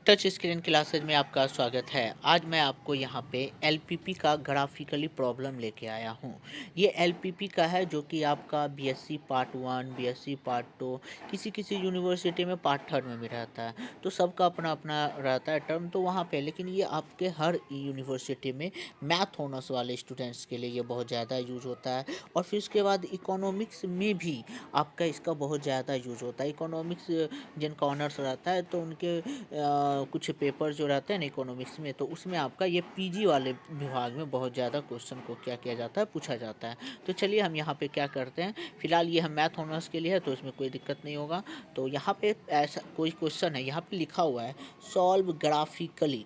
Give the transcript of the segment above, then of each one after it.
Touch screen classes में आपका स्वागत है। आज मैं आपको यहाँ पे एलपीपी का ग्राफिकली प्रॉब्लम लेके आया हूँ। ये एलपीपी का है जो कि आपका बीएससी पार्ट 1, बीएससी पार्ट 2, किसी किसी यूनिवर्सिटी में पार्ट 3 में भी रहता है। तो सबका अपना अपना रहता है टर्म तो वहाँ पे, लेकिन ये आपके हर यूनिवर्सिटी में मैथ ऑनर्स वाले स्टूडेंट्स के लिए ये बहुत ज़्यादा यूज होता है। और फिर उसके बाद इकोनॉमिक्स में भी आपका इसका बहुत ज़्यादा यूज होता है। इकोनॉमिक्स जिनका ऑनर्स रहता है तो उनके कुछ पेपर जो रहते हैं ना इकोनॉमिक्स में, तो उसमें आपका ये पीजी वाले विभाग में बहुत ज़्यादा क्वेश्चन को क्या किया जाता है, पूछा जाता है। तो चलिए हम यहाँ पे क्या करते हैं, फिलहाल ये हम मैथ ऑनर्स के लिए है तो इसमें कोई दिक्कत नहीं होगा। तो यहाँ पे ऐसा कोई क्वेश्चन है, यहाँ पे लिखा हुआ है solve graphically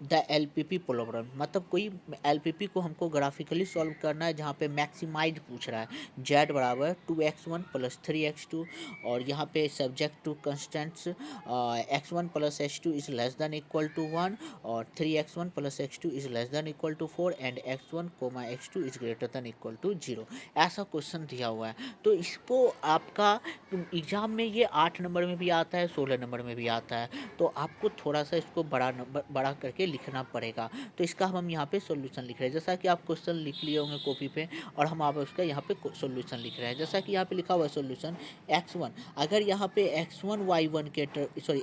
the LPP problem. मतलब कोई एलपीपी को हमको ग्राफिकली सॉल्व करना है जहाँ पे मैक्सिमाइज पूछ रहा है। जेड बराबर 2x1 प्लस 3x2 और यहाँ पे subject to constants x1 plus x2 is less than equal to 1 और 3x1 plus x2 is less than equal to 4 and x1 comma x2 is greater than equal to 0। ऐसा question दिया हुआ है। तो इसको आपका एग्जाम में ये 8 नंबर में भी आता है, 16 नंबर में भी आता है। तो आपको थोड़ा सा इसको बड़ा करके लिखना पड़ेगा। तो इसका हम यहाँ पे सॉल्यूशन लिख रहे हैं, जैसा कि आप क्वेश्चन लिख लिए होंगे कॉपी पे और हम आप उसका यहाँ पे सॉल्यूशन लिख रहे हैं। जैसा कि यहाँ पे लिखा हुआ है सॉल्यूशन x1, अगर यहाँ पे x1 y1 के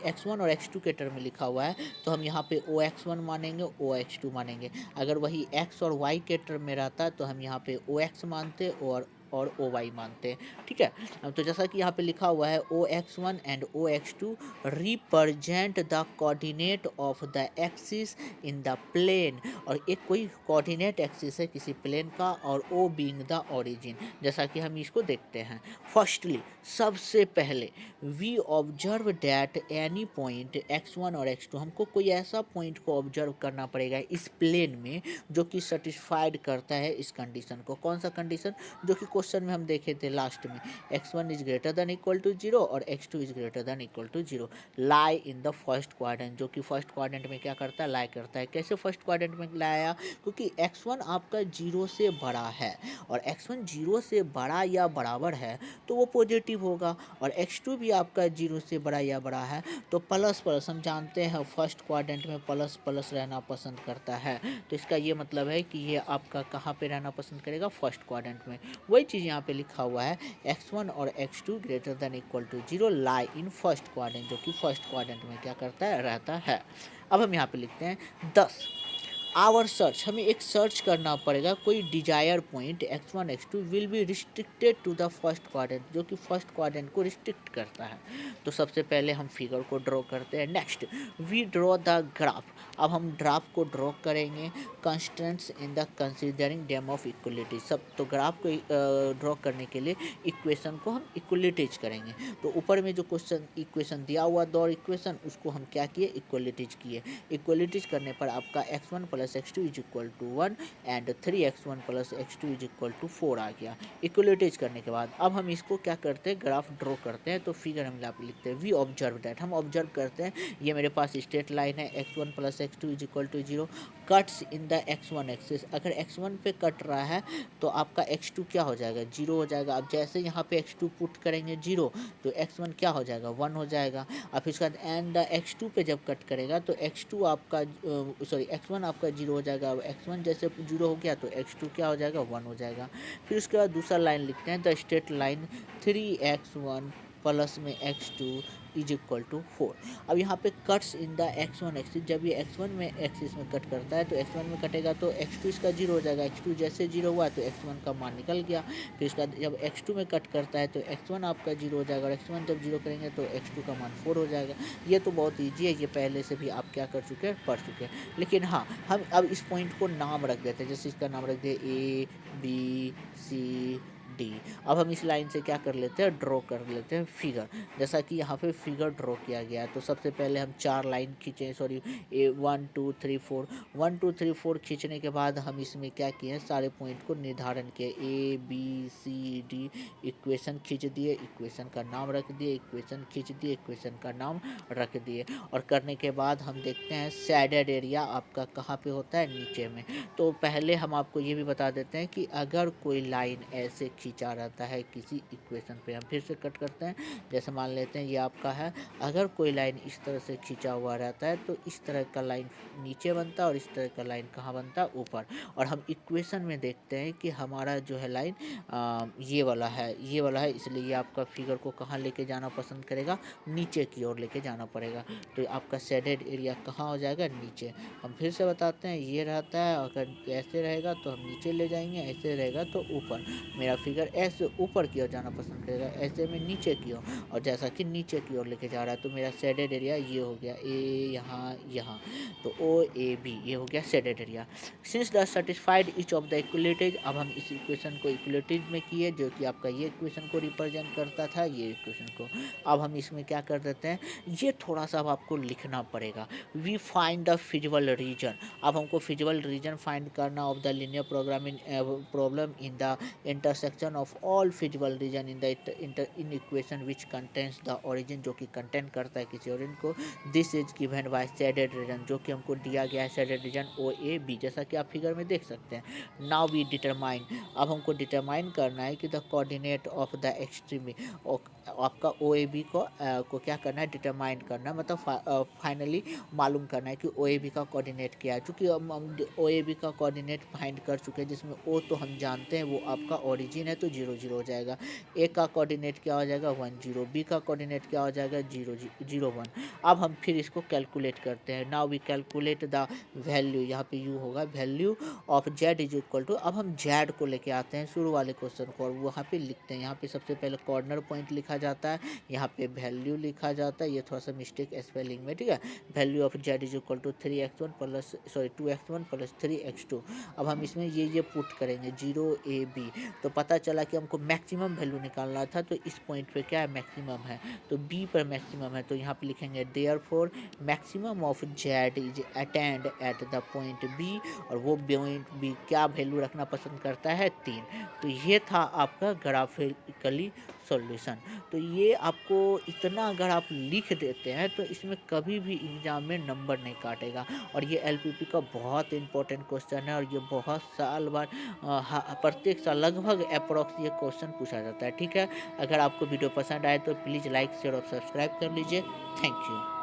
x1 और x2 के टर्म में लिखा हुआ है तो हम यहाँ पे OX1 मानेंगे, OX2 मानेंगे। अगर वही x और y के टर्म में रहता है तो हम यहाँ पे OX मानते और OY मानते हैं। ठीक है, तो जैसा कि यहाँ पे लिखा हुआ है OX1 and OX2 represent the coordinate of the axis in the plane. और एक कोई कोऑर्डिनेट एक्सिस है किसी प्लेन का और O बीइंग द ओरिजिन। जैसा कि हम इसको देखते हैं। फर्स्टली सबसे पहले we observe that any point x1 और x2, हमको कोई ऐसा पॉइंट को ऑब्जर्व करना पड़ेगा इस प्लेन में जो कि सेटिस्फाइड करता है इस कंडीशन को। कौन सा कंडीशन, जो कि क्वेश्चन में हम देखे थे लास्ट में, x1 is greater than equal to 0 और x2 is greater than equal to 0, lie in the first quadrant. जो कि फर्स्ट क्वाड्रेंट में क्या करता है, लाई करता है। कैसे फर्स्ट क्वाड्रेंट में लाया, क्योंकि x1 आपका 0 से बड़ा है और x1 0 से बड़ा या बराबर है तो वो पॉजिटिव होगा, और x2 भी आपका 0 से बड़ा या बड़ा है तो प्लस प्लस, हम जानते हैं फर्स्ट क्वाड्रेंट में प्लस प्लस रहना पसंद करता है। तो इसका ये मतलब है कि ये आपका कहाँ पे रहना पसंद करेगा, फर्स्ट क्वाड्रेंट में। वही चीज़ यहाँ पे लिखा हुआ है x1 और x2 greater than equal to 0 lie in first quadrant, जो कि फर्स्ट क्वाड्रेंट में क्या करता है, रहता है। अब हम यहाँ पे लिखते हैं 10 आवर सर्च, हमें एक सर्च करना पड़ेगा कोई desire point x1 x2 will be restricted to the first quadrant, जो कि फर्स्ट क्वाड्रेंट को रिस्ट्रिक्ट करता है। तो सबसे पहले हम फिगर को ड्रॉ करते हैं। Next we draw the graph, अब हम ग्राफ को ड्रॉ करेंगे constants in the considering them of equality. सब तो ग्राफ को ड्रॉ करने के लिए इक्वेशन को हम इक्वलिटीज करेंगे। तो ऊपर में जो क्वेश्चन इक्वेशन दिया हुआ दो इक्वेशन, उसको हम क्या किए, इक्वलिटीज किए। इक्वलिटीज करने पर आपका x1 plus x2 is equal to 1 and 3x1 plus x2 is equal to 4 आ गया। इक्वलिटीज करने के बाद अब हम इसको क्या करते हैं, ग्राफ ड्रॉ करते हैं। तो फिगर हम यहाँ पे लिखते हैं वी ऑब्जर्व दैट, हम ऑब्जर्व करते हैं ये मेरे पास स्ट्रेट लाइन है x1 plus x2 is equal to 0 cuts in the x1 axis. अगर x1 पे कट रहा है तो आपका x2 क्या हो जाएगा, 0 हो जाएगा। अब जैसे यहाँ पे x2 पुट करेंगे 0 तो x1 क्या हो जाएगा, 1 हो जाएगा। अब इसके बाद एंड x2 पे जब कट करेगा तो x2 आपका x1 आपका 0 हो जाएगा। अब x1 जैसे 0 हो गया तो x2 क्या हो जाएगा, 1 हो जाएगा। फिर उसके बाद दूसरा लाइन लिखते हैं the straight line 3x1 plus में x2 इज इक्वल टू 4। अब यहाँ पे cuts in the x1 axis, जब ये x1 में एक्सिस में कट करता है तो x1 में कटेगा तो x2 इसका 0 हो जाएगा। x2 जैसे 0 हुआ तो x1 का मान निकल गया। फिर इसका जब x2 में कट करता है तो x1 आपका 0 हो जाएगा और x1 जब 0 करेंगे तो x2 का मान 4 हो जाएगा। ये तो बहुत ईजी है, ये पहले से भी आप क्या कर चुके हैं, पढ़ चुके हैं। लेकिन हाँ, हम अब इस पॉइंट को नाम रख देते हैं, जैसे इसका नाम रख दे ABCD। अब हम इस लाइन से क्या कर लेते हैं, ड्रॉ कर लेते हैं फिगर। जैसा कि यहाँ पे फिगर ड्रॉ किया गया है तो सबसे पहले हम 4 लाइन खींचे, 1 2 3 4, 1 2 3 4 खींचने के बाद हम इसमें क्या किए, सारे पॉइंट को निर्धारण किए, ABCD इक्वेशन खींच दिए, इक्वेशन का नाम रख दिए, इक्वेशन खींच दिए, इक्वेशन का नाम रख दिए। और करने के बाद हम देखते हैं शेडेड एरिया आपका कहाँ पे होता है, नीचे में। तो पहले हम आपको ये भी बता देते हैं कि अगर कोई लाइन ऐसे खींचा रहता है किसी इक्वेशन पे। हम फिर से कट करते हैं। जैसे मान लेते हैं ये आपका है, अगर कोई लाइन इस तरह से खींचा हुआ रहता है तो इस तरह का लाइन नीचे बनता है और इस तरह का लाइन कहाँ बनता है, ऊपर। और हम इक्वेशन में देखते हैं कि हमारा जो है लाइन ये वाला है, ये वाला है, इसलिए ये आपका फिगर को कहाँ लेके जाना पसंद करेगा, नीचे की ओर लेके जाना पड़ेगा। तो आपका शेडेड एरिया कहाँ हो जाएगा, नीचे। हम फिर से बताते हैं, ये रहता है, अगर ऐसे रहेगा तो हम नीचे ले जाएंगे, ऐसे रहेगा तो ऊपर। मेरा फिगर ऐसे ऊपर की ओर जाना पसंद करेगा, ऐसे में नीचे की ओर, और जैसा कि नीचे की ओर लेके जा रहा है तो मेरा शेडेड एरिया ये हो गया, ए यहाँ यहाँ, तो ओ ए बी, ये हो गया shaded area. Since the satisfied each of the equilaterals, अब हम इस इक्वेशन को इक्विलेटरेज में किए, जो कि आपका ये इक्वेशन को रिप्रेजेंट करता था, ये इक्वेशन को। अब हम इसमें क्या कर देते हैं, ये थोड़ा सा अब आपको लिखना पड़ेगा। We find the feasible region, अब हमको फिजिबल रीजन फाइंड करना of the linear programming problem in the intersection of all feasible region in the inequation which contains the origin, जो कि कंटेंट करता है किसी ओरिजिन को। This is given by shaded region, जो कि हमको दिया गया है shaded region O A B, जैसा कि आप फिगर में देख सकते हैं। नाउ वी डिटरमाइन, अब हमको डिटरमाइन करना है कि द कोऑर्डिनेट ऑफ द एक्सट्रीमी, आपका ओ ए बी को क्या करना है, डिटरमाइन करना, मतलब फाइनली मालूम करना है कि ओ ए बी का कोऑर्डिनेट क्या है। चूँकि हम ओ ए बी का कोऑर्डिनेट फाइंड कर चुके हैं, जिसमें ओ तो हम जानते हैं वो आपका ओरिजिन है, तो 0 0 हो जाएगा। ए का कोऑर्डिनेट क्या हो जाएगा, 1 0, बी का कोऑर्डिनेट क्या हो जाएगा, 0 0 1। अब हम फिर इसको कैलकुलेट करते हैं। Now we calculate the value, यहाँ पे यू होगा, value of Z is equal to, अब हम जेड को लेके आते हैं शुरू वाले क्वेश्चन को, और वहाँ पे लिखते हैं। यहाँ पे सबसे पहले कॉर्नर पॉइंट लिखा जाता है, यहाँ पे वैल्यू लिखा जाता है, ये थोड़ा सा मिस्टेक स्पेलिंग में, ठीक है। Value of Z is equal to 3x1 plus 2x1 plus 3x2। अब हम इसमें ये पुट करेंगे 0 a b, तो पता चला कि हमको मैक्सिमम वैल्यू निकालना था, तो इस पॉइंट पे क्या है, मैक्सिमम है, तो b पर मैक्सिमम है, तो यहाँ पे लिखेंगे therefore maximum of Z is attend at the point b, और वो पॉइंट b क्या वैल्यू रखना पसंद करता है, 3। तो ये था आपका ग्राफिकली सॉल्यूशन। तो ये आपको इतना अगर आप लिख देते हैं तो इसमें कभी भी एग्जाम में नंबर नहीं काटेगा, और ये एलपीपी का बहुत इंपॉर्टेंट क्वेश्चन है, और ये बहुत साल बाद प्रत्येक साल लगभग अप्रॉक्स ये क्वेश्चन पूछा जाता है, ठीक है। अगर आपको वीडियो पसंद आए तो प्लीज़ लाइक शेयर और सब्सक्राइब कर लीजिए। Thank you.